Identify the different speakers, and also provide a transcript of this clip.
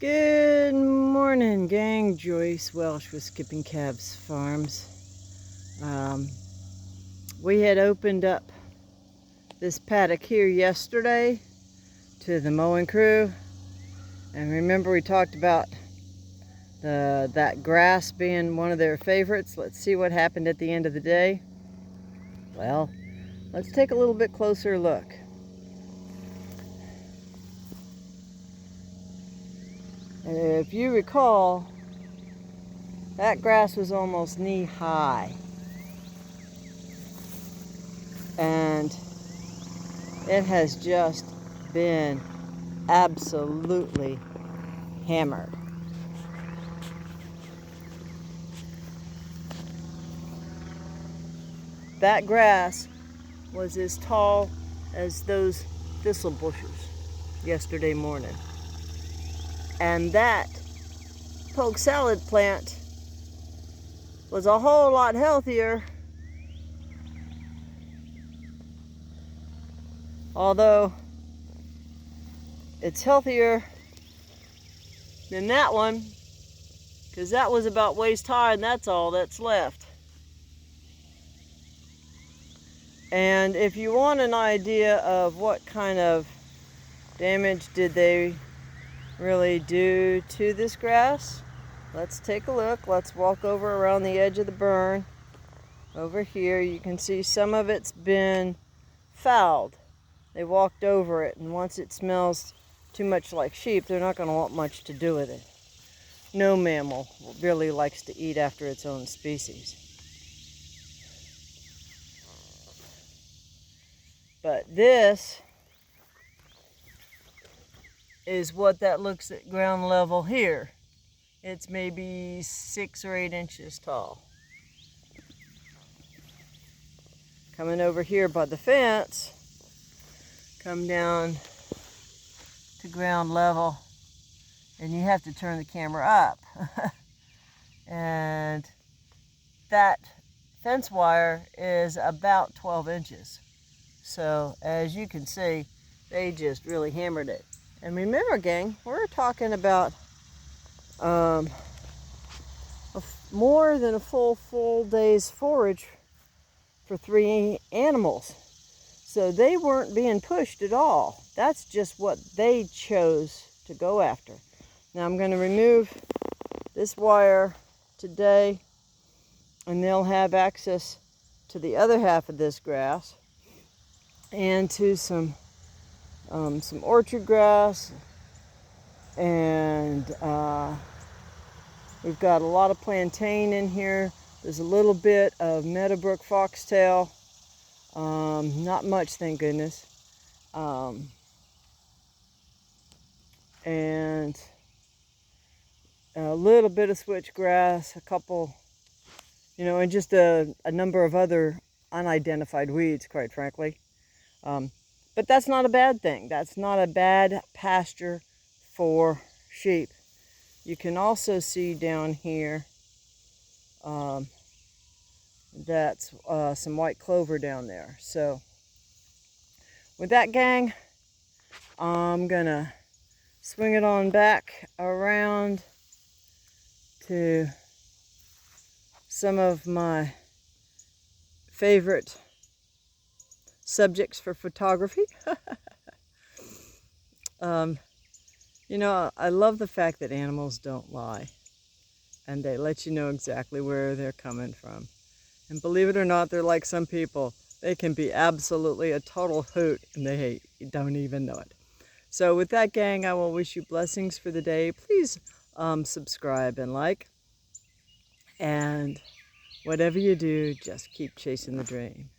Speaker 1: Good morning, gang. Joyce Welsh with Skipping Calves Farms. We had opened up this paddock here yesterday to the mowing crew, and remember we talked about that grass being one of their favorites. Let's see what happened at the end of the day. Well, let's take a little bit closer look. If you recall, that grass was almost knee high, and it has just been absolutely hammered. That grass was as tall as those thistle bushes yesterday morning. And that poke salad plant was a whole lot healthier, although it's healthier than that one, because that was about waist high and that's all that's left. And if you want an idea of what kind of damage did they really do to this grass, let's take a look. Let's walk over around the edge of the burn. Over here you can see some of it's been fouled. They walked over it, and once it smells too much like sheep, they're not going to want much to do with it. No mammal really likes to eat after its own species. But this is what that looks at ground level here. It's maybe 6 or 8 inches tall. Coming over here by the fence, come down to ground level, and you have to turn the camera up. And that fence wire is about 12 inches. So as you can see, they just really hammered it. And remember, gang, we're talking about more than a full day's forage for 3 animals. So they weren't being pushed at all. That's just what they chose to go after. Now I'm going to remove this wire today, and they'll have access to the other half of this grass and to some orchard grass, and we've got a lot of plantain in here. There's a little bit of Meadowbrook foxtail, not much, thank goodness, and a little bit of switchgrass, a couple, and just a number of other unidentified weeds, quite frankly. But that's not a bad thing. That's not a bad pasture for sheep. You can also see down here that's some white clover down there. So with that, gang, I'm gonna swing it on back around to some of my favorite subjects for photography. I love the fact that animals don't lie, and they let you know exactly where they're coming from. And believe it or not, they're like some people. They can be absolutely a total hoot, and they don't even know it. So with that, gang, I will wish you blessings for the day. Please subscribe and like, and whatever you do, just keep chasing the dream.